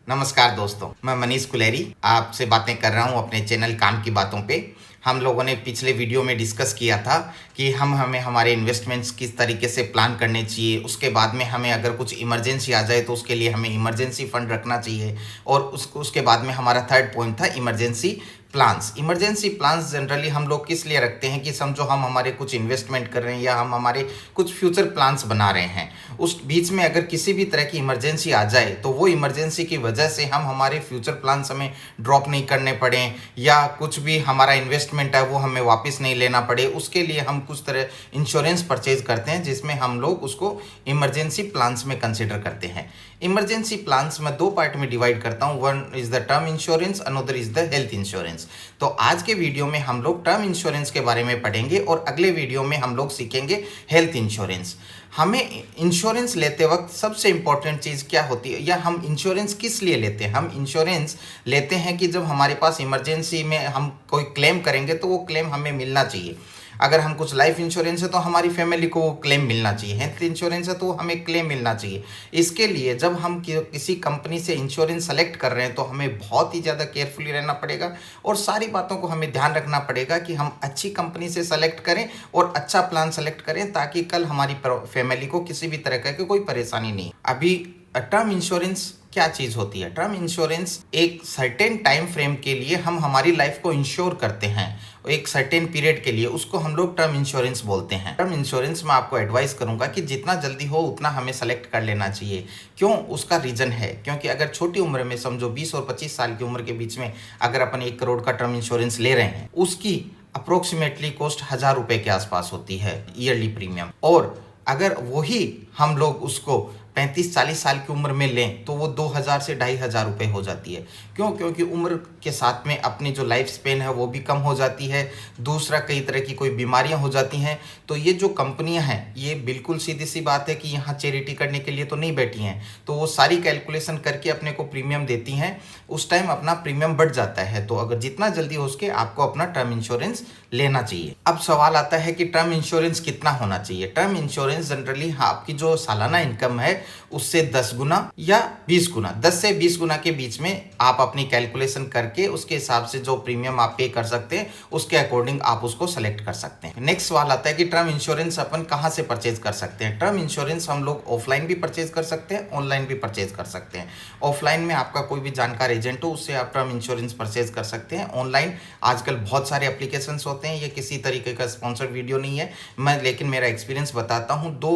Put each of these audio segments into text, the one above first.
नमस्कार दोस्तों, मैं मनीष कुलेरी आपसे बातें कर रहा हूं अपने चैनल काम की बातों पे। हम लोगों ने पिछले वीडियो में डिस्कस किया था कि हमें हमारे इन्वेस्टमेंट्स किस तरीके से प्लान करने चाहिए। उसके बाद में हमें अगर कुछ इमरजेंसी आ जाए तो उसके लिए हमें इमरजेंसी फंड रखना चाहिए। और उसके बाद में हमारा थर्ड पॉइंट था emergency plans. Emergency plans generally हम लोग किस लिए रखते हैं कि समझो हम हमारे कुछ इन्वेस्टमेंट कर रहे हैं या हम हमारे कुछ फ्यूचर प्लान्स बना रहे हैं, उस बीच में अगर किसी भी तरह की इमरजेंसी आ जाए तो वो इमरजेंसी की वजह से हम हमारे फ्यूचर प्लान्स हमें ड्रॉप नहीं करने पड़े या कुछ भी हमारा इन्वेस्टमेंट है वो हमें वापस नहीं लेना पड़े, उसके लिए हम कुछ तरह इंश्योरेंस परचेज करते हैं जिसमें हम लोग उसको इमरजेंसी प्लान्स में कंसिडर करते हैं। इमरजेंसी प्लान्स में दो पार्ट में डिवाइड करता हूँ, one is the term insurance, another is the health insurance. तो आज के वीडियो में हम लोग टर्म इंश्योरेंस के बारे में पढ़ेंगे और अगले वीडियो में हम लोग सीखेंगे हेल्थ इंश्योरेंस। हमें इंश्योरेंस लेते वक्त सबसे इंपॉर्टेंट चीज़ क्या होती है या हम इंश्योरेंस किस लिए लेते हैं? हम इंश्योरेंस लेते हैं कि जब हमारे पास इमरजेंसी में हम कोई क्लेम करेंगे तो वो क्लेम हमें मिलना चाहिए। अगर हम कुछ लाइफ इंश्योरेंस है तो हमारी फैमिली को वो क्लेम मिलना चाहिए, हेल्थ इंश्योरेंस है तो हमें क्लेम मिलना चाहिए। इसके लिए जब हम किसी कंपनी से इंश्योरेंस सेलेक्ट कर रहे हैं तो हमें बहुत ही ज़्यादा केयरफुली रहना पड़ेगा और सारी बातों को हमें ध्यान रखना पड़ेगा कि हम अच्छी कंपनी से सेलेक्ट करें और अच्छा प्लान सेलेक्ट करें ताकि कल हमारी फैमिली को किसी भी तरह की कोई परेशानी नहीं। अभी टर्म इंश्योरेंस क्या चीज़ होती है? टर्म इंश्योरेंस एक सर्टेन टाइम फ्रेम के लिए हम हमारी लाइफ को इंश्योर करते हैं, एक सर्टेन पीरियड के लिए, उसको हम लोग टर्म इंश्योरेंस बोलते हैं। टर्म इंश्योरेंस में आपको एडवाइस करूंगा कि जितना जल्दी हो उतना हमें सेलेक्ट कर लेना चाहिए। क्यों? उसका रीज़न है क्योंकि अगर छोटी उम्र में समझो 20 और 25 साल की उम्र के बीच में अगर अपन 1 करोड़ का टर्म इंश्योरेंस ले रहे हैं, उसकी अप्रोक्सीमेटली कॉस्ट 1000 रुपये के आसपास होती है ईयरली प्रीमियम। और अगर वही हम लोग उसको 35-40 साल की उम्र में लें तो वो 2000 से 2500 रुपये हो जाती है। क्यों? क्योंकि उम्र के साथ में अपनी जो लाइफ स्पेन है वो भी कम हो जाती है, दूसरा कई तरह की कोई बीमारियां हो जाती हैं। तो ये जो कंपनियां हैं ये बिल्कुल सीधी सी बात है कि यहाँ चैरिटी करने के लिए तो नहीं बैठी हैं, तो वो सारी कैलकुलेशन करके अपने को प्रीमियम देती हैं, उस टाइम अपना प्रीमियम बढ़ जाता है। तो अगर जितना जल्दी हो सके आपको अपना टर्म इंश्योरेंस लेना चाहिए। अब सवाल आता है कि टर्म इंश्योरेंस कितना होना चाहिए? टर्म इंश्योरेंस जनरली आपकी जो सालाना इनकम है उससे 10 गुना या 20 गुना, 10 से 20 गुना के बीच में आप अपनी कैलकुलेशन करके उसके हिसाब से जो प्रीमियम आप पे कर सकते हैं उसके अकॉर्डिंग आप उसको सेलेक्ट कर सकते हैं। नेक्स्ट सवाल आता है कि टर्म इंश्योरेंस अपन कहाँ से परचेज कर सकते हैं? टर्म इंश्योरेंस हम लोग ऑफलाइन भी परचेज कर सकते हैं, ऑनलाइन भी परचेज कर सकते हैं। ऑफलाइन में आपका कोई भी जानकार एजेंट हो उससे आप टर्म इंश्योरेंस परचेज कर सकते हैं। ऑनलाइन आजकल बहुत सारे एप्लीकेशंस होते हैं, ये किसी तरीके का स्पॉन्सर्ड वीडियो नहीं है मैं, लेकिन मेरा एक्सपीरियंस बताता हूँ। 2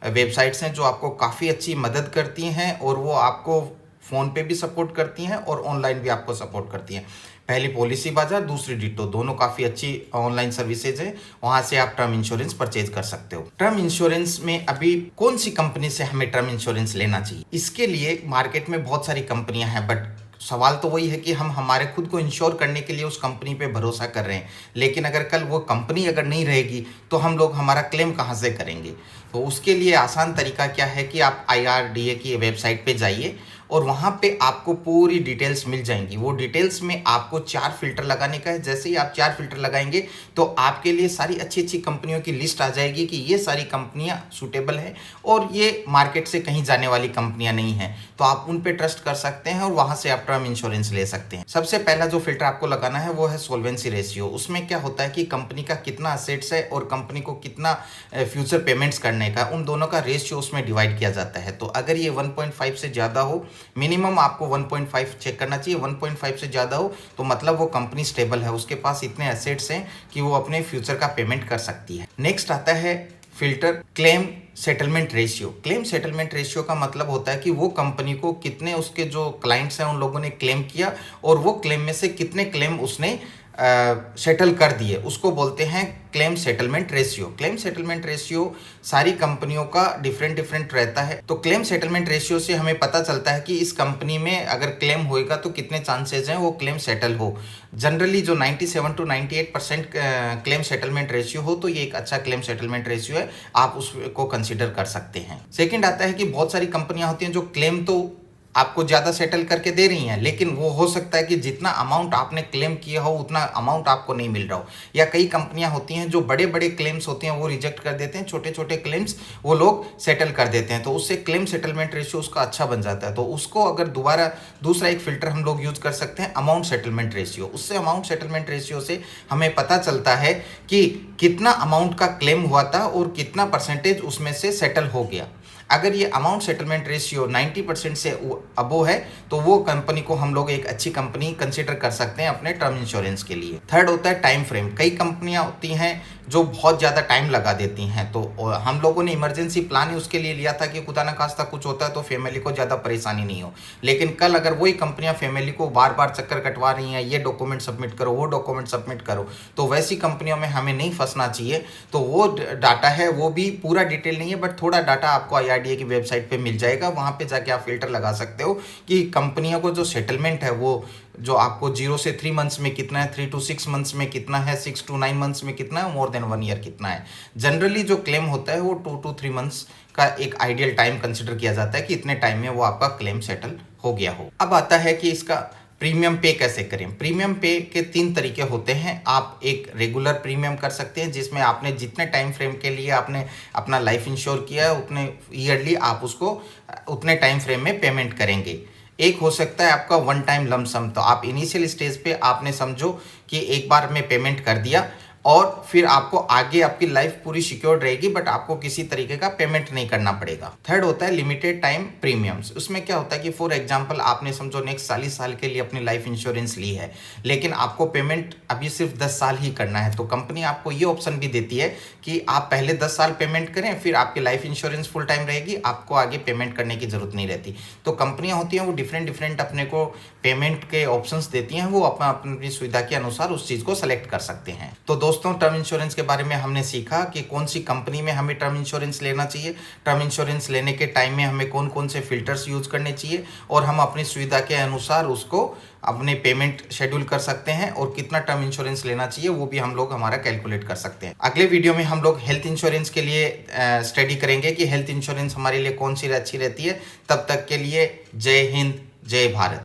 वेबसाइट्स हैं जो आपको काफ़ी अच्छी मदद करती हैं और वो आपको फ़ोन पे भी सपोर्ट करती हैं और ऑनलाइन भी आपको सपोर्ट करती हैं। पहली पॉलिसी बाजार, दूसरी डिटो, दोनों काफ़ी अच्छी ऑनलाइन सर्विसेज हैं, वहाँ से आप टर्म इंश्योरेंस परचेज कर सकते हो। टर्म इंश्योरेंस में अभी कौन सी कंपनी से हमें टर्म इंश्योरेंस लेना चाहिए? इसके लिए मार्केट में बहुत सारी कंपनियां हैं, बट सवाल तो वही है कि हम हमारे खुद को इंश्योर करने के लिए उस कंपनी पे भरोसा कर रहे हैं, लेकिन अगर कल वो कंपनी अगर नहीं रहेगी तो हम लोग हमारा क्लेम कहाँ से करेंगे? तो उसके लिए आसान तरीका क्या है कि आप IRDA की वेबसाइट पे जाइए और वहाँ पे आपको पूरी डिटेल्स मिल जाएंगी। वो डिटेल्स में आपको 4 फिल्टर लगाने का है। जैसे ही आप 4 फिल्टर लगाएंगे तो आपके लिए सारी अच्छी अच्छी कंपनियों की लिस्ट आ जाएगी कि ये सारी कंपनियां सूटेबल हैं और ये मार्केट से कहीं जाने वाली कंपनियां नहीं हैं, तो आप उन पे ट्रस्ट कर सकते हैं और वहाँ से आप टर्म इंश्योरेंस ले सकते हैं। सबसे पहला जो फिल्टर आपको लगाना है वो है सोल्वेंसी रेशियो। उसमें क्या होता है कि कंपनी का कितना असेट्स है और कंपनी को कितना फ्यूचर पेमेंट्स करने का, उन दोनों का रेशियो उसमें डिवाइड किया जाता है। तो अगर ये 1.5 से ज़्यादा हो, मिनिमम आपको 1.5 चेक करना चाहिए, 1.5 से ज़्यादा हो तो मतलब वो कंपनी स्टेबल है, उसके पास इतने एसेट्स हैं कि वो अपने फ्यूचर का पेमेंट कर सकती है। नेक्स्ट आता है filter claim settlement ratio. Claim settlement ratio का मतलब होता है कि वो कंपनी को कितने उसके जो क्लाइंट्स हैं उन लोगों ने क्लेम किया और वो क्लेम में से कितने क्लेम उसने सेटल कर दिए, उसको बोलते हैं claim settlement ratio. Claim settlement ratio सारी कंपनियों का डिफरेंट रहता है। तो क्लेम सेटलमेंट रेशियो से हमें पता चलता है कि इस कंपनी में अगर क्लेम होएगा तो कितने चांसेस हैं वो क्लेम सेटल हो। जनरली जो 97 to 98% क्लेम सेटलमेंट रेशियो हो तो ये एक अच्छा क्लेम सेटलमेंट रेशियो है, आप उसको कंसिडर कर सकते हैं। सेकेंड आता है कि बहुत सारी कंपनियां होती हैं जो क्लेम तो आपको ज़्यादा सेटल करके दे रही हैं, लेकिन वो हो सकता है कि जितना अमाउंट आपने क्लेम किया हो उतना अमाउंट आपको नहीं मिल रहा हो। या कई कंपनियां होती हैं जो बड़े बड़े क्लेम्स होते हैं वो रिजेक्ट कर देते हैं, छोटे छोटे क्लेम्स वो लोग सेटल कर देते हैं, तो उससे क्लेम सेटलमेंट रेशियो उसका अच्छा बन जाता है। तो उसको अगर दोबारा दूसरा एक फिल्टर हम लोग यूज कर सकते हैं, अमाउंट सेटलमेंट रेशियो। उससे अमाउंट सेटलमेंट रेशियो से हमें पता चलता है कि कितना अमाउंट का क्लेम हुआ था और कितना परसेंटेज उसमें से सेटल हो गया। अगर ये अमाउंट सेटलमेंट रेशियो 90% से अबो है तो वो कंपनी को हम लोग एक अच्छी कंपनी कंसिडर कर सकते हैं अपने टर्म इंश्योरेंस के लिए। थर्ड होता है टाइम फ्रेम। कई कंपनियां होती हैं जो बहुत ज़्यादा टाइम लगा देती हैं, तो हम लोगों ने इमरजेंसी प्लान ही उसके लिए लिया था कि खुदा ना खास्ता कुछ होता है तो फैमिली को ज़्यादा परेशानी नहीं हो। लेकिन कल अगर वही कंपनियां फैमिली को बार बार चक्कर कटवा रही हैं, ये डॉक्यूमेंट सबमिट करो, वो डॉक्यूमेंट सबमिट करो, तो वैसी कंपनियों में हमें नहीं फंसना चाहिए। तो वो डाटा है वो भी पूरा डिटेल नहीं है, बट थोड़ा डाटा आपको IRDA की वेबसाइट पे मिल जाएगा। वहाँ पे जाके आप फिल्टर लगा सकते हो कि कंपनियों को जो सेटलमेंट है वो जो आपको 0 से 3 मंथ्स में कितना है, 3 to 6 मंथ्स में कितना है, 6 to 9 मंथ्स में कितना है, मोर देन 1 ईयर कितना है। जनरली जो क्लेम होता है वो 2 to 3 मंथ्स का एक आइडियल टाइम कंसिडर किया जाता है कि इतने टाइम में वो आपका क्लेम सेटल हो गया हो। अब आता है कि इसका प्रीमियम पे कैसे करें। प्रीमियम पे के 3 तरीके होते हैं। आप एक रेगुलर प्रीमियम कर सकते हैं जिसमें आपने जितने टाइम फ्रेम के लिए आपने अपना लाइफ इंश्योर किया है उतने ईयरली आप उसको उतने टाइम फ्रेम में पेमेंट करेंगे। एक हो सकता है आपका वन टाइम लमसम। तो आप इनिशियल स्टेज पे आपने समझो कि एक बार में पेमेंट कर दिया और फिर आपको आगे आपकी लाइफ पूरी सिक्योर्ड रहेगी, बट आपको किसी तरीके का पेमेंट नहीं करना पड़ेगा। थर्ड होता है लिमिटेड टाइम प्रीमियम्स। उसमें क्या होता है कि फॉर एग्जांपल आपने समझो नेक्स्ट 40 साल के लिए अपनी लाइफ इंश्योरेंस ली है, लेकिन आपको पेमेंट अभी सिर्फ 10 साल ही करना है, तो कंपनी आपको ये ऑप्शन भी देती है कि आप पहले 10 साल पेमेंट करें, फिर आपकी लाइफ इंश्योरेंस फुल टाइम रहेगी, आपको आगे पेमेंट करने की जरूरत नहीं रहती। तो कंपनियां होती हैं वो डिफरेंट अपने को पेमेंट के ऑप्शंस देती हैं, वो अपनी सुविधा के अनुसार उस चीज को सेलेक्ट कर सकते हैं। तो दोस्तों टर्म इंश्योरेंस के बारे में हमने सीखा कि कौन सी कंपनी में हमें टर्म इंश्योरेंस लेना चाहिए, टर्म इंश्योरेंस लेने के टाइम में हमें कौन कौन से फिल्टर्स यूज करने चाहिए, और हम अपनी सुविधा के अनुसार उसको अपने पेमेंट शेड्यूल कर सकते हैं, और कितना टर्म इंश्योरेंस लेना चाहिए वो भी हम लोग हमारा कैलकुलेट कर सकते हैं। अगले वीडियो में हम लोग हेल्थ इंश्योरेंस के लिए स्टडी करेंगे कि हेल्थ इंश्योरेंस हमारे लिए कौन सी अच्छी रहती है। तब तक के लिए जय हिंद, जय भारत।